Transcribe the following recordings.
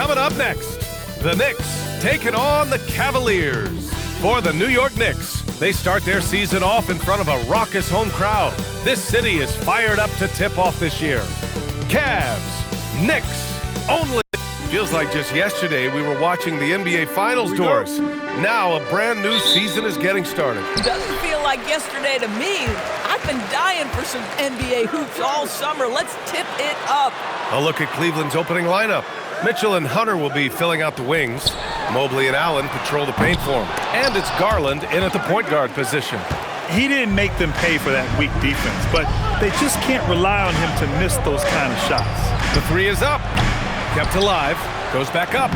Coming up next, the Knicks taking on the Cavaliers. For the New York Knicks, they start their season off in front of a raucous home crowd. This city is fired up to tip off this year. Cavs, Knicks, only. Feels like just yesterday we were watching the NBA Finals, Doris. Now a brand new season is getting started. Doesn't feel like yesterday to me. I've been dying for some NBA hoops all summer. Let's tip it up. A look at Cleveland's opening lineup. Mitchell and Hunter will be filling out the wings. Mobley and Allen patrol the paint for him. And it's Garland in at the point guard position. He didn't make them pay for that weak defense, but they just can't rely on him to miss those kind of shots. The three is up. Kept alive. Goes back up.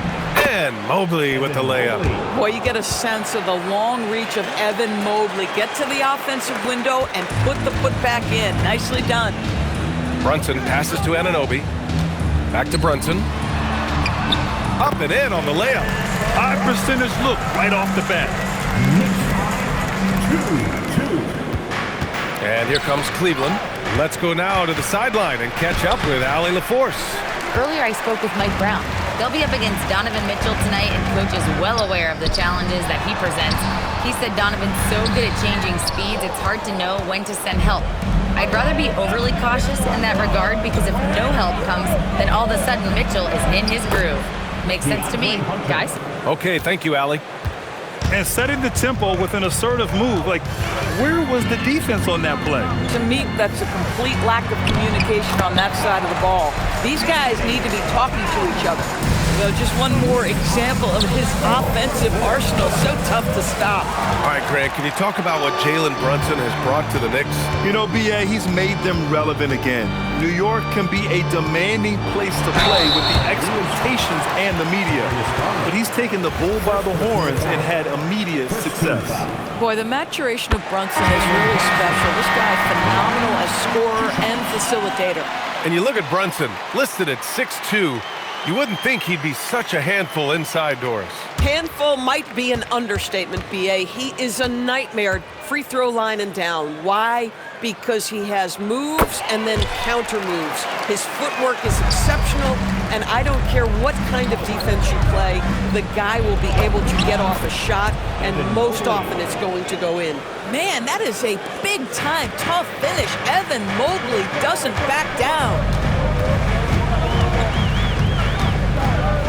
And Mobley with the layup. Boy, you get a sense of the long reach of Evan Mobley. Get to the offensive window and put the putback in. Nicely done. Brunson passes to Anunoby. Back to Brunson. Up and in on the layup. High percentage look right off the bat. And here comes Cleveland. Let's go now to the sideline and catch up with Allie LaForce. Earlier I spoke with Mike Brown. They'll be up against Donovan Mitchell tonight, and Coach is well aware of the challenges that he presents. He said Donovan's so good at changing speeds, it's hard to know when to send help. I'd rather be overly cautious in that regard, because if no help comes, then all of a sudden Mitchell is in his groove. Makes sense to me, guys. Okay, thank you, Allie. And setting the tempo with an assertive move. Like, where was the defense on that play? To me, that's a complete lack of communication on that side of the ball. These guys need to be talking to each other. Well, just one more example of his offensive arsenal. So tough to stop. All right, Grant, can you talk about what Jalen Brunson has brought to the Knicks? You know, B.A., he's made them relevant again. New York can be a demanding place to play with the expectations and the media. But he's taken the bull by the horns and had immediate success. Boy, the maturation of Brunson is really special. This guy is phenomenal as scorer and facilitator. And you look at Brunson, listed at 6'2". You wouldn't think he'd be such a handful inside doors. Handful might be an understatement, B.A. He is a nightmare free throw line and down. Why? Because he has moves and then counter moves. His footwork is exceptional, and I don't care what kind of defense you play, the guy will be able to get off a shot, and most often it's going to go in. Man, that is a big-time tough finish. Evan Mobley doesn't back down.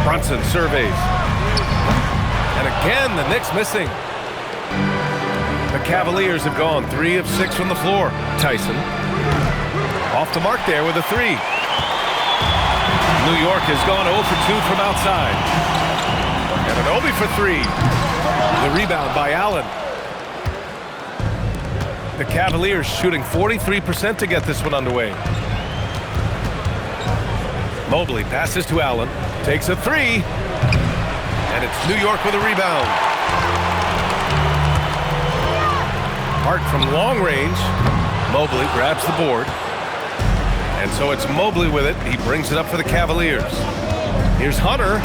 Brunson surveys. And again, the Knicks missing. The Cavaliers have gone 3 of 6 from the floor. Tyson off the mark there with a 3. New York has gone 0 for 2 from outside. And Anunoby for 3. The rebound by Allen. The Cavaliers shooting 43% to get this one underway. Mobley passes to Allen. Takes a 3, and it's New York with a rebound. Hart from long range. Mobley grabs the board. And so it's Mobley with it. He brings it up for the Cavaliers. Here's Hunter.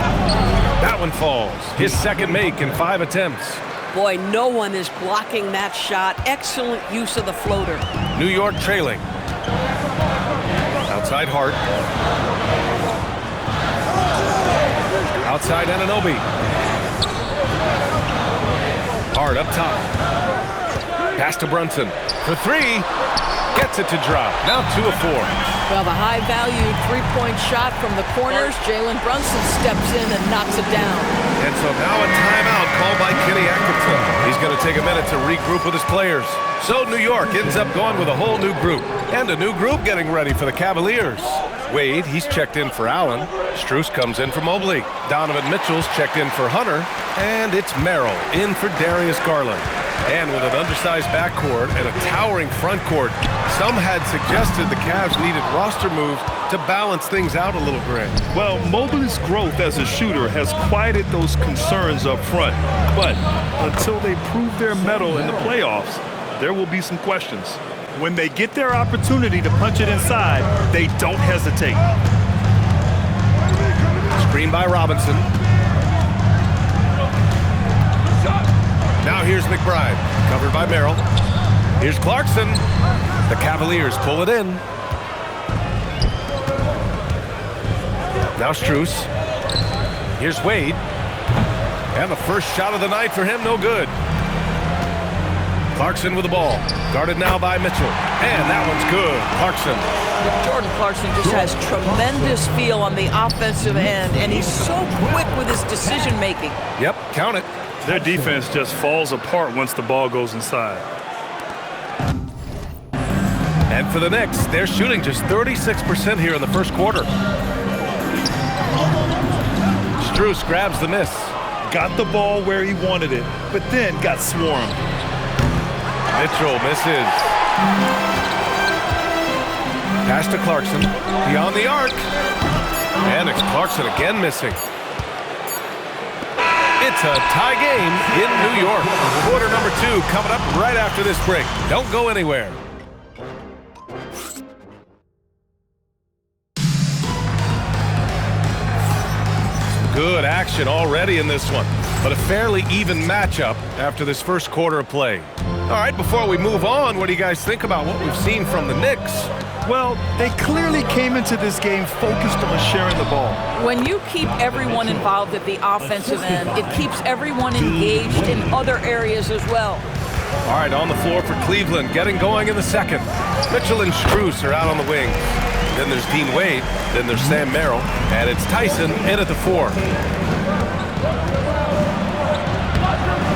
That one falls. His second make in 5 attempts. Boy, no one is blocking that shot. Excellent use of the floater. New York trailing. Outside Hart. Outside Anunoby. Hart up top. Pass to Brunson for 3. Gets it to drop. Now 2 of 4. Well, the high-value three-point shot from the corners. Jalen Brunson steps in and knocks it down. And so now a timeout called by Kenny Atkinson. He's going to take a minute to regroup with his players. So New York ends up going with a whole new group. And a new group getting ready for the Cavaliers. Wade, he's checked in for Allen. Strus comes in for Mobley. Donovan Mitchell's checked in for Hunter. And it's Merrill in for Darius Garland. And with an undersized backcourt and a towering front court, some had suggested the Cavs needed roster moves to balance things out a little, Grant. Well, Mobley's growth as a shooter has quieted those concerns up front. But until they prove their mettle in the playoffs, there will be some questions. When they get their opportunity to punch it inside, they don't hesitate. Screen by Robinson. Now here's McBride, covered by Merrill. Here's Clarkson. The Cavaliers pull it in. Now Strus. Here's Wade. And the first shot of the night for him, no good. Clarkson with the ball. Guarded now by Mitchell. And that one's good. Clarkson. Jordan Clarkson just has tremendous feel on the offensive end, and he's so quick with his decision-making. Yep, count it. Their defense just falls apart once the ball goes inside. And for the Knicks, they're shooting just 36% here in the first quarter. Strus grabs the miss. Got the ball where he wanted it, but then got swarmed. Mitchell misses. Pass to Clarkson. Beyond the arc. And it's Clarkson again missing. It's a tie game in New York. Quarter number 2 coming up right after this break. Don't go anywhere. Good action already in this one, but a fairly even matchup after this first quarter of play. All right, before we move on, what do you guys think about what we've seen from the Knicks? Well, they clearly came into this game focused on sharing the ball. When you keep everyone involved at the offensive end, it keeps everyone engaged in other areas as well. All right, on the floor for Cleveland, getting going in the second. Mitchell and Strus are out on the wings. Then there's Dean Wade, then there's Sam Merrill, and it's Tyson in at the 4.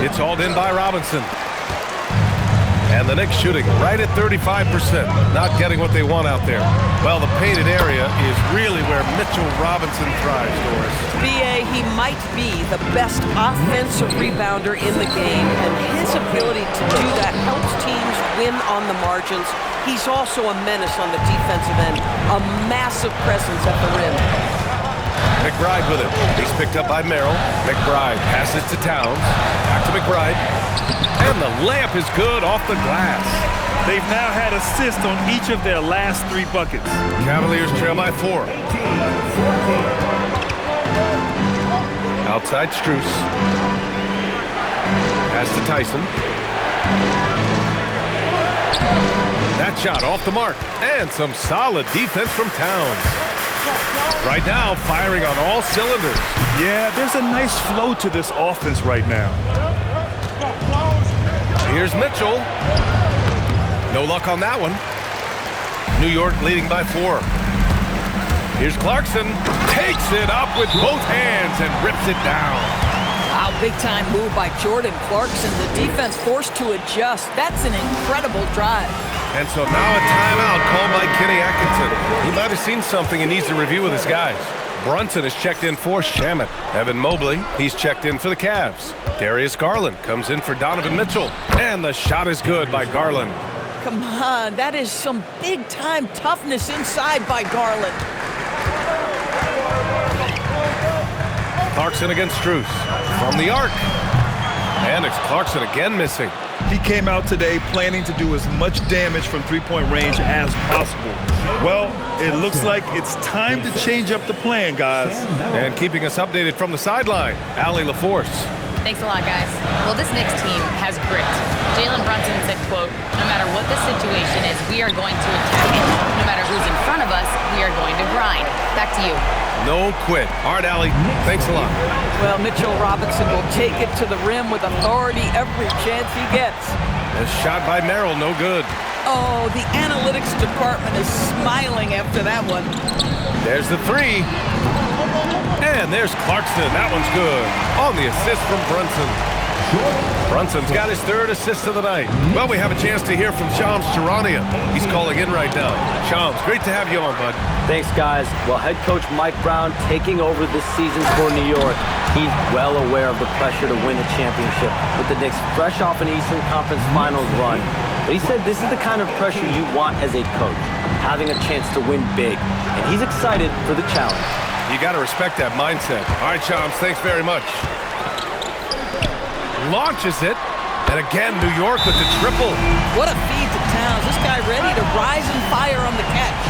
It's hauled in by Robinson. And the Knicks shooting right at 35%, not getting what they want out there. Well, the painted area is really where Mitchell Robinson thrives, Doris. B.A., he might be the best offensive rebounder in the game, and his ability to do that helps teams win on the margins. He's also a menace on the defensive end, a massive presence at the rim. McBride with it. He's picked up by Merrill. McBride passes to Towns. Back to McBride. And the layup is good off the glass. They've now had assists on each of their last 3 buckets. Cavaliers trail by 4. Outside Strus. Pass to Tyson. That shot off the mark. And some solid defense from Towns. Right now, firing on all cylinders. Yeah, there's a nice flow to this offense right now. Here's Mitchell. No luck on that one. New York leading by 4. Here's Clarkson. Takes it up with both hands and rips it down. Wow, big-time move by Jordan Clarkson. The defense forced to adjust. That's an incredible drive. And so now a timeout called by Kenny Atkinson. He might have seen something and needs to review with his guys. Brunson is checked in for Shamet. Evan Mobley, he's checked in for the Cavs. Darius Garland comes in for Donovan Mitchell. And the shot is good by Garland. Come on, that is some big-time toughness inside by Garland. Clarkson against Strus. From the arc. And it's Clarkson again missing. He came out today planning to do as much damage from three-point range as possible. Well, it looks like it's time to change up the plan, guys. And keeping us updated from the sideline, Allie LaForce. Thanks a lot, guys. Well, this Knicks team has grit. Jalen Brunson said, quote, "No matter what the situation is, we are going to attack it. No matter who's in front of us, we are going to grind." Back to you. No quit. All right, Allie, thanks a lot. Well, Mitchell Robinson will take it to the rim with authority every chance he gets. A shot by Merrill, no good. Oh, the analytics department is smiling after that one. There's the 3. And there's Clarkson. That one's good. On the assist from Brunson. Brunson's got his 3rd assist of the night. Well, we have a chance to hear from Shams Charania. He's calling in right now. Shams, great to have you on, bud. Thanks, guys. Well, head coach Mike Brown taking over this season for New York. He's well aware of the pressure to win a championship with the Knicks fresh off an Eastern Conference Finals run. But he said this is the kind of pressure you want as a coach, having a chance to win big. And he's excited for the challenge. You got to respect that mindset. All right, Shams, thanks very much. Launches it. And again, New York with the triple. What a feed to Towns. This guy ready to rise and fire on the catch.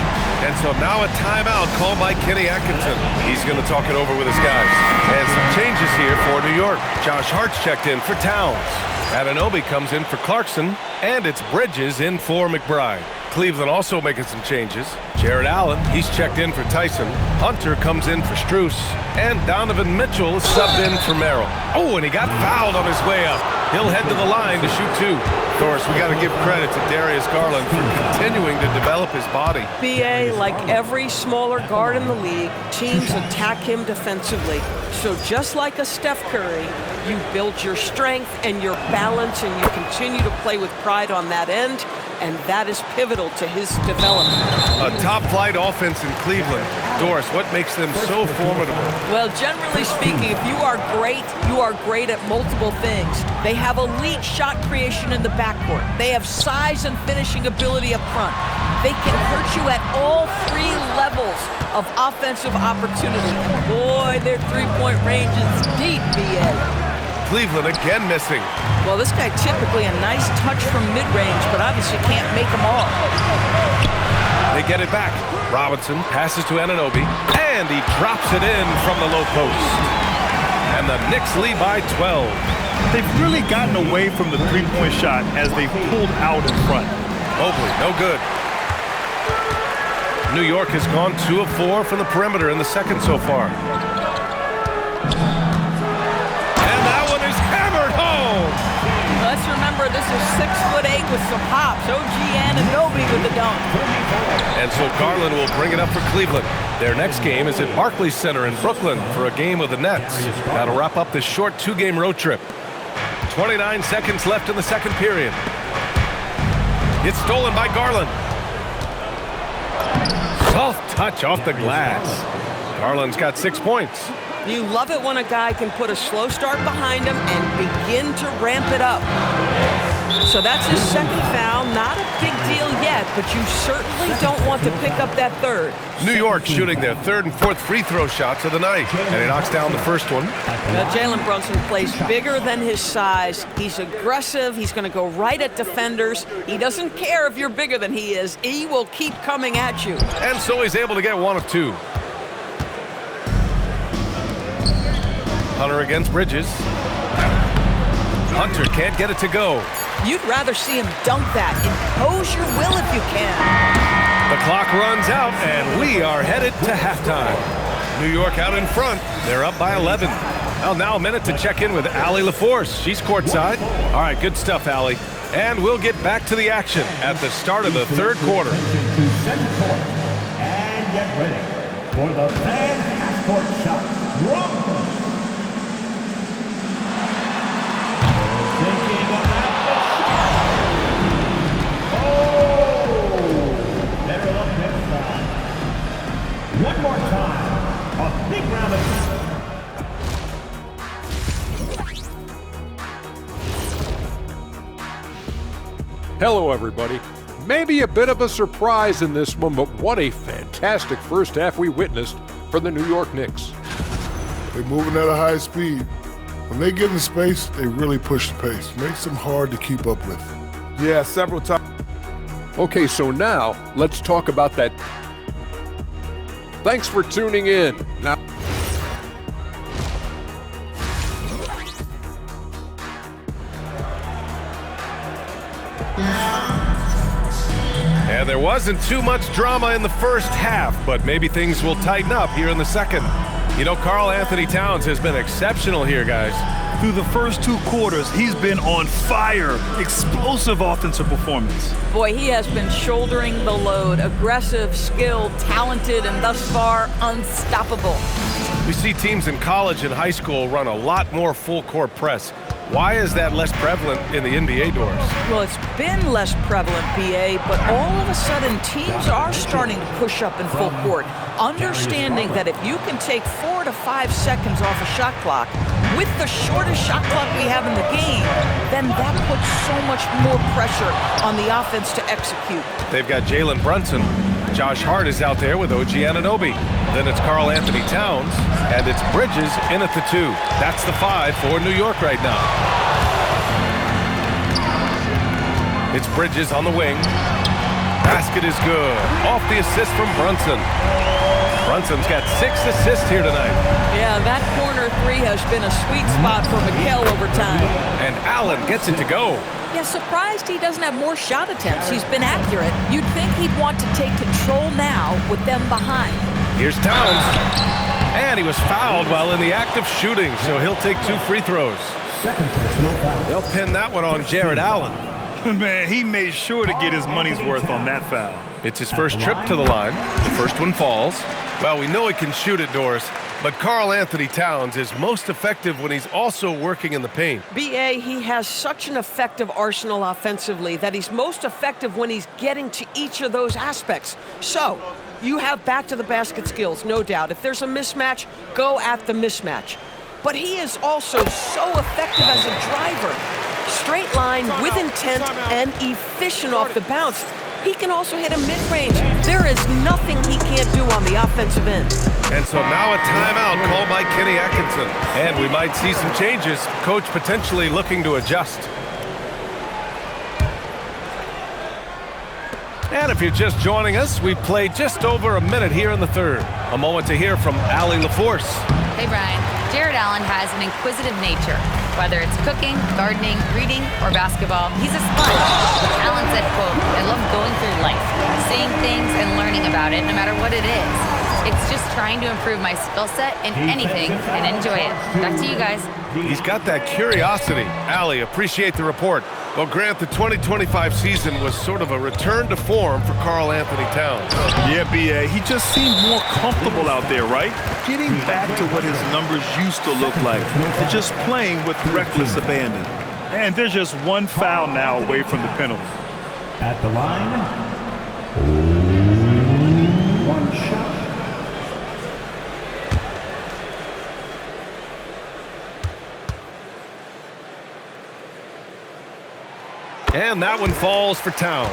And so now a timeout called by Kenny Atkinson. He's going to talk it over with his guys. And some changes here for New York. Josh Hart's checked in for Towns. Anunoby comes in for Clarkson. And it's Bridges in for McBride. Cleveland also making some changes. Jared Allen, he's checked in for Tyson. Hunter comes in for Strus. And Donovan Mitchell is subbed in for Merrill. Oh, and he got fouled on his way up. He'll head to the line to shoot 2. Of course, we got to give credit to Darius Garland for continuing to develop his body. BA, like every smaller guard in the league, teams attack him defensively. So just like a Steph Curry, you build your strength and your balance, and you continue to play with pride on that end, and that is pivotal to his development. A top-flight offense in Cleveland. Doris, what makes them so formidable? Well, generally speaking, if you are great at multiple things. They have elite shot creation in the backcourt. They have size and finishing ability up front. They can hurt you at all 3 levels of offensive opportunity. Boy, their three-point range is deep, BA. Cleveland again missing. Well, this guy typically a nice touch from mid-range, but obviously can't make them all. They get it back. Robinson passes to Anunoby, and he drops it in from the low post. And the Knicks lead by 12. They've really gotten away from the three-point shot as they pulled out in front. Mobley, no good. New York has gone 2 of 4 from the perimeter in the second so far. And that one is hammered home. Let's remember, this is 6'8" with some hops. OG Anunoby with the dunk. And so Garland will bring it up for Cleveland. Their next game is at Barclays Center in Brooklyn for a game of the Nets. That'll wrap up this short 2-game road trip. 29 seconds left in the second period. It's stolen by Garland. Soft touch off the glass. Garland's got 6 points. You love it when a guy can put a slow start behind him and begin to ramp it up. So that's his second foul. Not a big deal yet, but you certainly don't want to pick up that third. New York shooting their 3rd and 4th free throw shots of the night. And he knocks down the first one. Now, Jalen Brunson plays bigger than his size. He's aggressive. He's going to go right at defenders. He doesn't care if you're bigger than he is. He will keep coming at you. And so he's able to get 1 of 2. Hunter against Bridges. Hunter can't get it to go. You'd rather see him dunk that. Impose your will if you can. The clock runs out, and we are headed to halftime. New York out in front. They're up by 11. Well, now a minute to check in with Allie LaForce. She's courtside. All right, good stuff, Allie. And we'll get back to the action at the start of the third quarter. And get ready for the fan half-court shot. One more time, a big round of Hello, everybody. Maybe a bit of a surprise in this one, but what a fantastic first half we witnessed for the New York Knicks. They're moving at a high speed. When they get in space, they really push the pace. Makes them hard to keep up with. Yeah, several times. Okay, so now let's talk about that. Thanks for tuning in. Now, And there wasn't too much drama in the first half, but maybe things will tighten up here in the second. You know, Karl Anthony Towns has been exceptional here, guys. Through the first 2 quarters, he's been on fire. Explosive offensive performance. Boy, he has been shouldering the load. Aggressive, skilled, talented, and thus far, unstoppable. We see teams in college and high school run a lot more full-court press. Why is that less prevalent in the NBA, Doris? Well, it's been less prevalent, BA, but all of a sudden, teams are starting to push up in full court, understanding that if you can take 4 to 5 seconds off a shot clock, with the shortest shot clock we have in the game, then that puts so much more pressure on the offense to execute. They've got Jalen Brunson. Josh Hart is out there with OG Anunoby. Then it's Karl Anthony Towns, and it's Bridges in at the 2. That's the 5 for New York right now. It's Bridges on the wing. Basket is good. Off the assist from Brunson. Brunson's got 6 assists here tonight. Yeah, that corner 3 has been a sweet spot for Mikal over time. And Allen gets it to go. Yeah, surprised he doesn't have more shot attempts. He's been accurate. You'd think he'd want to take control now with them behind. Here's Towns. And he was fouled while in the act of shooting, so he'll take 2 free throws. They'll pin that one on Jared Allen. Man, he made sure to get his money's worth on that foul. It's his first trip to the line. The first one falls. Well, we know he can shoot it, Doris, but Karl Anthony Towns is most effective when he's also working in the paint. B.A., he has such an effective arsenal offensively that he's most effective when he's getting to each of those aspects. So, you have back-to-the-basket skills, no doubt. If there's a mismatch, go at the mismatch. But he is also so effective as a driver. Straight line, with intent, and efficient off the bounce. He can also hit a mid-range. There is nothing he can't do on the offensive end. And so now a timeout called by Kenny Atkinson. And we might see some changes. Coach potentially looking to adjust. And if you're just joining us, we've played just over a minute here in the third. A moment to hear from Allie LaForce. Hey, Brian. Jared Allen has an inquisitive nature. Whether it's cooking, gardening, reading, or basketball, he's a sponge. Allen said, quote, "I love going through life, seeing things and learning about it no matter what it is. It's just trying to improve my skill set in anything and enjoy it." Back to you guys. He's got that curiosity. Allie, appreciate the report. Well, Grant, the 2025 season was sort of a return to form for Karl Anthony Towns. Yeah, B.A., he just seemed more comfortable out there, right? Getting back to what his numbers used to look like and just playing with reckless abandon. And there's just one foul now away from the penalty. At the line, one shot. And that one falls for Towns.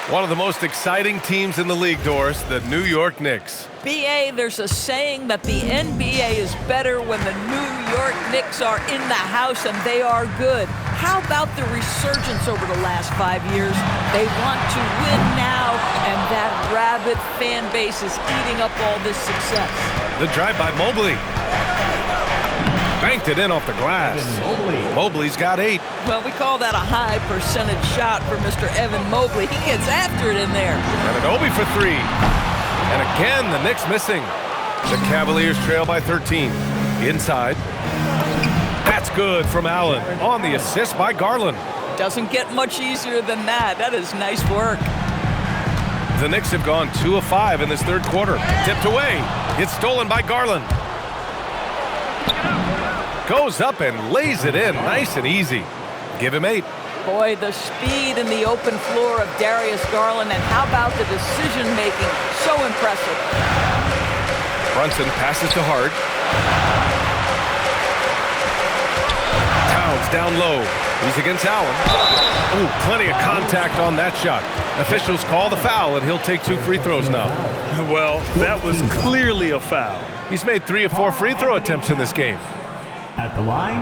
One of the most exciting teams in the league, Doris, the New York Knicks. B.A., there's a saying that the NBA is better when the New York Knicks are in the house and they are good. How about the resurgence over the last 5 years? They want to win now, and that rabid fan base is eating up all this success. The drive by Mobley. Banked it in off the glass. Mobley's got 8. Well, we call that a high percentage shot for Mr. Evan Mobley. He gets after it in there. And an Obi for 3. And again, the Knicks missing. The Cavaliers trail by 13. Inside. That's good from Allen on the assist by Garland. Doesn't get much easier than that. That is nice work. The Knicks have gone 2 of 5 in this third quarter. Tipped away. It's stolen by Garland. Goes up and lays it in nice and easy. Give him 8. Boy, the speed and the open floor of Darius Garland, and how about the decision-making? So impressive. Brunson passes to Hart. Towns down low. He's against Allen. Ooh, plenty of contact on that shot. Officials call the foul, and he'll take 2 free throws now. Well, that was clearly a foul. He's made 3 of 4 free throw attempts in this game. At the line,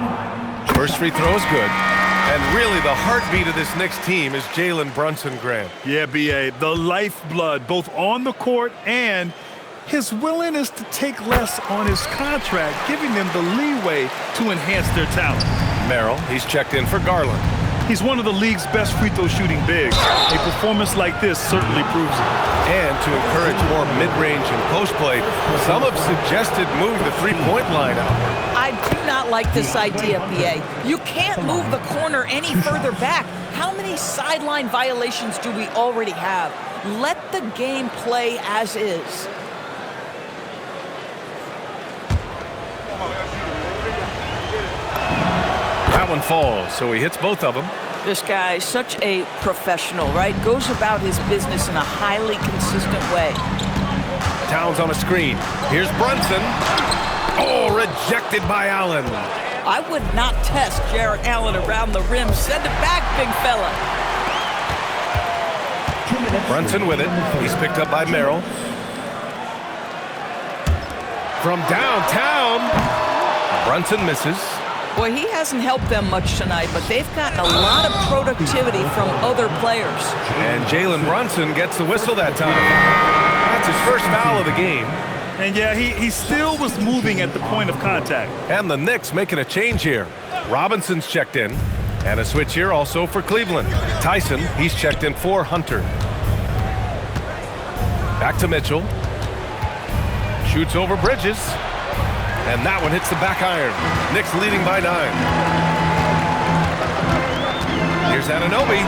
First free throw is good. And really, the heartbeat of this Knicks team is Jalen Brunson, Grant. Yeah, B.A., the lifeblood, both on the court and his willingness to take less on his contract, giving them the leeway to enhance their talent. Merrill, he's checked in for Garland. He's one of the league's best free throw shooting bigs. A performance like this certainly proves it. And to encourage more mid-range and post play, some have suggested moving the three-point line out. I do not like this idea, B.A. You can't move the corner any further back. How many sideline violations do we already have? Let the game play as is. That one falls, so he hits both of them. This guy is such a professional, right? Goes about his business in a highly consistent way. Towns on a screen. Here's Brunson. Oh, rejected by Allen. I would not test Jarrett Allen around the rim. Send it back, big fella. Brunson with it. He's picked up by Merrill. From downtown. Brunson misses. Boy, he hasn't helped them much tonight, but they've gotten a lot of productivity from other players. And Jalen Brunson gets the whistle that time. That's his first foul of the game. And yeah, he still was moving at the point of contact. And the Knicks making a change here. Robinson's checked in. And a switch here also for Cleveland. Tyson, he's checked in for Hunter. Back to Mitchell. Shoots over Bridges. And that one hits the back iron. Knicks leading by 9. Here's Anunoby.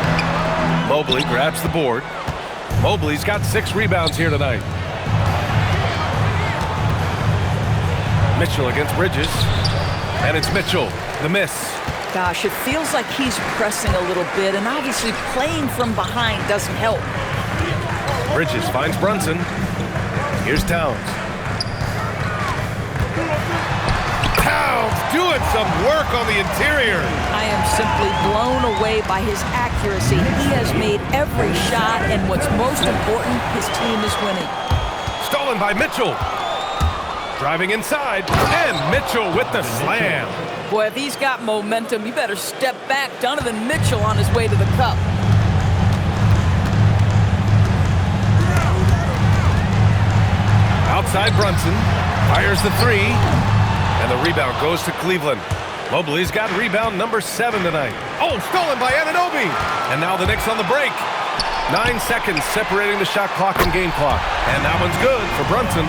Mobley grabs the board. Mobley's got 6 rebounds here tonight. Mitchell against Bridges. And it's Mitchell, the miss. Gosh, it feels like he's pressing a little bit, and obviously playing from behind doesn't help. Bridges finds Brunson. Here's Towns. Towns doing some work on the interior. I am simply blown away by his accuracy. He has made every shot, and what's most important, his team is winning. Stolen by Mitchell. Driving inside, and Mitchell with the slam. Boy, if he's got momentum, you better step back. Donovan Mitchell on his way to the cup. Outside Brunson, fires the 3, and the rebound goes to Cleveland. Mobley's got rebound number 7 tonight. Oh, stolen by Anunoby. And now the Knicks on the break. 9 seconds separating the shot clock and game clock. And that one's good for Brunson.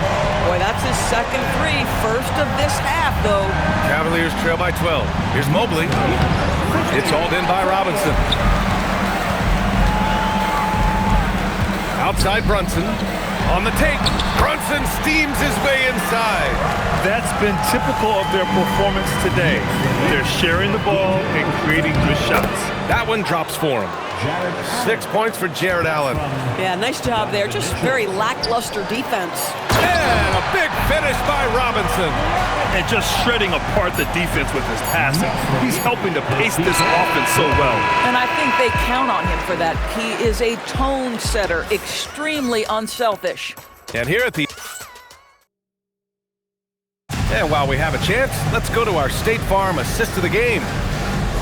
Boy, that's his second 3. First of this half, though. Cavaliers trail by 12. Here's Mobley. It's hauled in by Robinson. Outside Brunson. On the take. Brunson steams his way inside. That's been typical of their performance today. They're sharing the ball and creating good shots. That one drops for him. 6 points for Jared Allen. Yeah, nice job there. Just very lackluster defense. And a big finish by Robinson. And just shredding apart the defense with his passing. He's helping to pace this offense so well. And I think they count on him for that. He is a tone setter, extremely unselfish. And here at the... And while we have a chance, let's go to our State Farm assist of the game.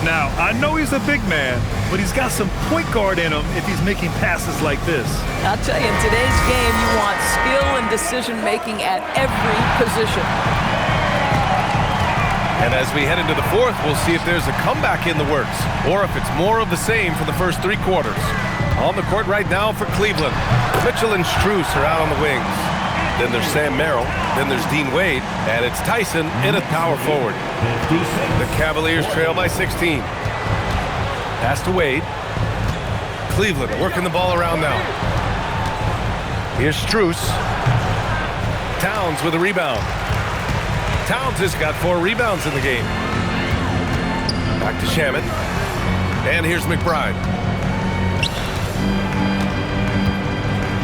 Now, I know he's a big man, but he's got some point guard in him if he's making passes like this. I'll tell you, in today's game, you want skill and decision-making at every position. And as we head into the 4th, we'll see if there's a comeback in the works, or if it's more of the same for the first 3 quarters. On the court right now for Cleveland, Mitchell and Strus are out on the wings. Then there's Sam Merrill, then there's Dean Wade, and it's Tyson in at power forward. The Cavaliers trail by 16. Pass to Wade. Cleveland working the ball around now. Here's Strus. Towns with a rebound. Towns has got 4 rebounds in the game. Back to Shamet. And here's McBride.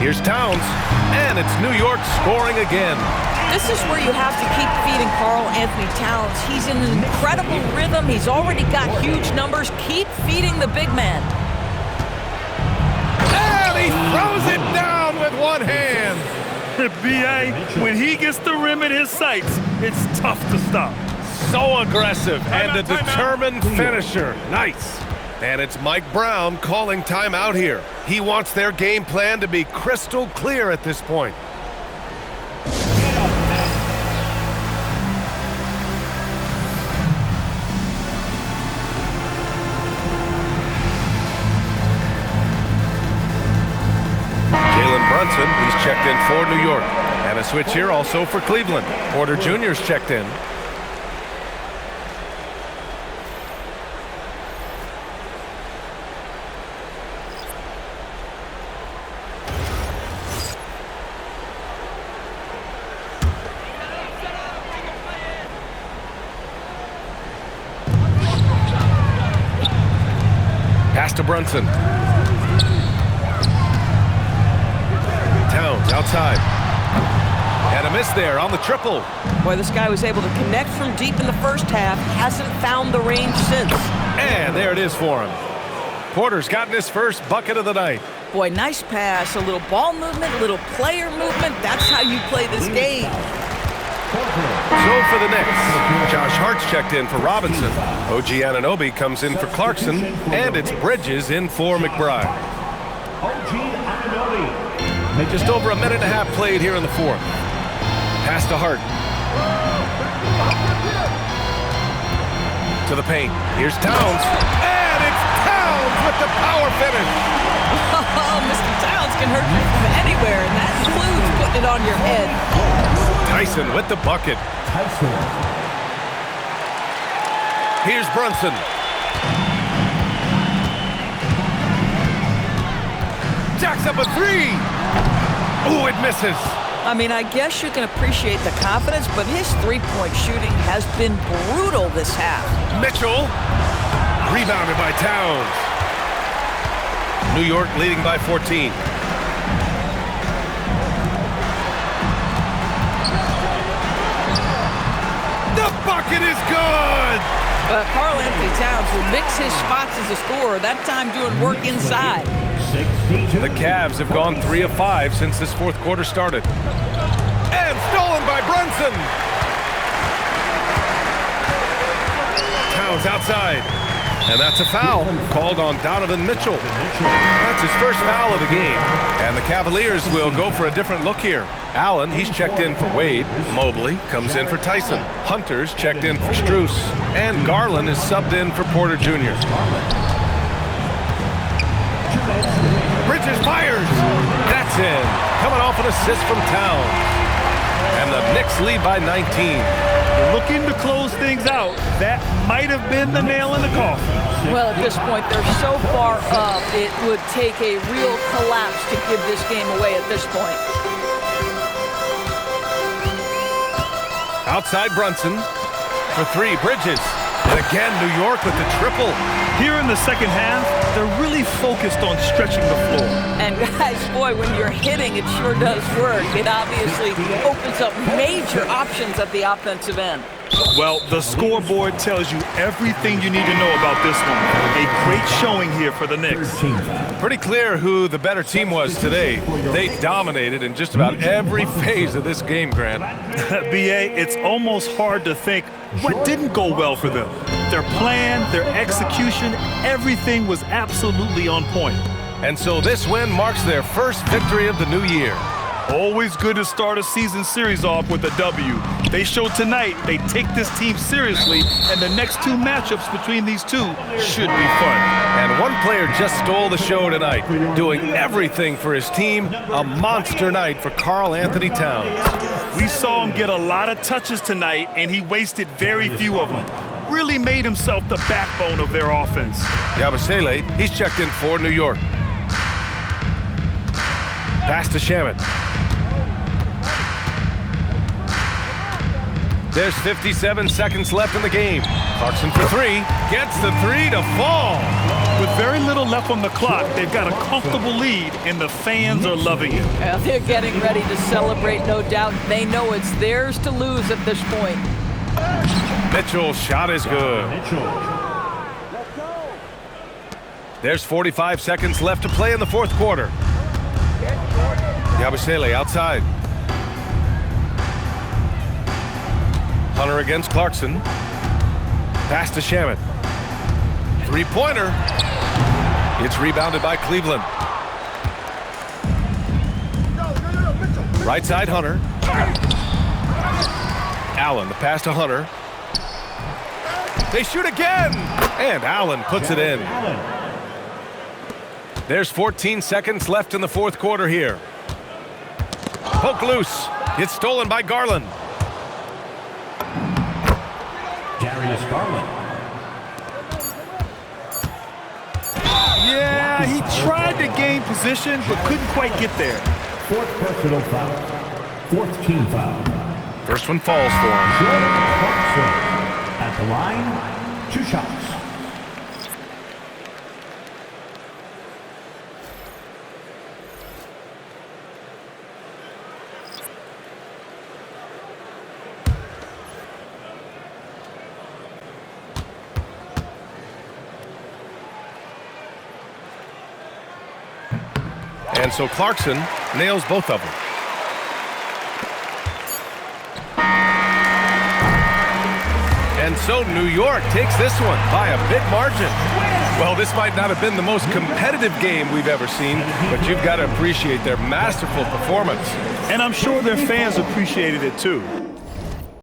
Here's Towns, and it's New York scoring again. This is where you have to keep feeding Karl Anthony Towns. He's in an incredible rhythm. He's already got huge numbers. Keep feeding the big man. And he throws it down with one hand. B.A., when he gets the rim in his sights, it's tough to stop. So aggressive and a determined finisher. Nice. And it's Mike Brown calling timeout here. He wants their game plan to be crystal clear at this point. Jalen Brunson, he's checked in for New York. And a switch here also for Cleveland. Porter Jr.'s checked in. Pass to Brunson. Towns outside. And a miss there on the triple. Boy, this guy was able to connect from deep in the first half. Hasn't found the range since. And there it is for him. Porter's gotten his first bucket of the night. Boy, nice pass. A little ball movement, a little player movement. That's how you play this game. So for the Knicks, Josh Hart's checked in for Robinson. OG Anunoby comes in for Clarkson. And it's Bridges in for McBride. Just over a minute and a half played here in the 4th. Pass to Hart. To the paint. Here's Towns. And Tyson with the bucket. Tyson. Here's Brunson. Jacks up a three. Ooh, it misses. I mean, I guess you can appreciate the confidence, but his three-point shooting has been brutal this half. Mitchell. Rebounded by Towns. New York leading by 14. The bucket is good! Karl Anthony Towns will mix his spots as a scorer, that time doing work inside. The Cavs have gone 3 of 5 since this fourth quarter started. And stolen by Brunson! Towns outside. And that's a foul called on Donovan Mitchell. That's his first foul of the game. And the Cavaliers will go for a different look here. Allen, he's checked in for Wade. Mobley comes in for Tyson. Hunter's checked in for Strus. And Garland is subbed in for Porter Jr. Bridges fires. That's in. Coming off an assist from Towns. And the Knicks lead by 19. Looking to close things out. That might have been the nail in the coffin. Well, at this point, they're so far up, it would take a real collapse to give this game away at this point. Outside Brunson for three. Bridges. And again, New York with the triple. Here in the second half, they're really focused on stretching the floor. And guys, boy, when you're hitting, it sure does work. It obviously opens up major options at the offensive end. Well, the scoreboard tells you everything you need to know about this one. A great showing here for the Knicks. Pretty clear who the better team was today. They dominated in just about every phase of this game, Grant. B.A., it's almost hard to think what didn't go well for them. Their plan, their execution, everything was absolutely on point. And so this win marks their first victory of the new year. Always good to start a season series off with a W. They showed tonight they take this team seriously, and the next two matchups between these two should be fun. And one player just stole the show tonight, doing everything for his team. A monster night for Karl Anthony Towns. We saw him get a lot of touches tonight, and he wasted very few of them. Really made himself the backbone of their offense. Yabusele, he's checked in for New York. Pass to Shamet. There's 57 seconds left in the game. Clarkson for three. Gets the three to fall. With very little left on the clock, they've got a comfortable lead, and the fans are loving it. Well, they're getting ready to celebrate, no doubt. They know it's theirs to lose at this point. Mitchell's shot is good. There's 45 seconds left to play in the fourth quarter. Yabusele outside. Hunter against Clarkson. Pass to Shamet. Three-pointer. It's rebounded by Cleveland. Right side, Hunter. Allen, the pass to Hunter. They shoot again! And Allen puts it in. There's 14 seconds left in the fourth quarter here. Poke loose. It's stolen by Garland. Darius Garland. Yeah, he tried to gain position, but couldn't quite get there. Fourth personal foul. Fourth team foul. First one falls for him. Jordan Clarkson at the line. 2 shots. And so Clarkson nails both of them. And so New York takes this one by a big margin. Well, this might not have been the most competitive game we've ever seen, but you've got to appreciate their masterful performance. And I'm sure their fans appreciated it too.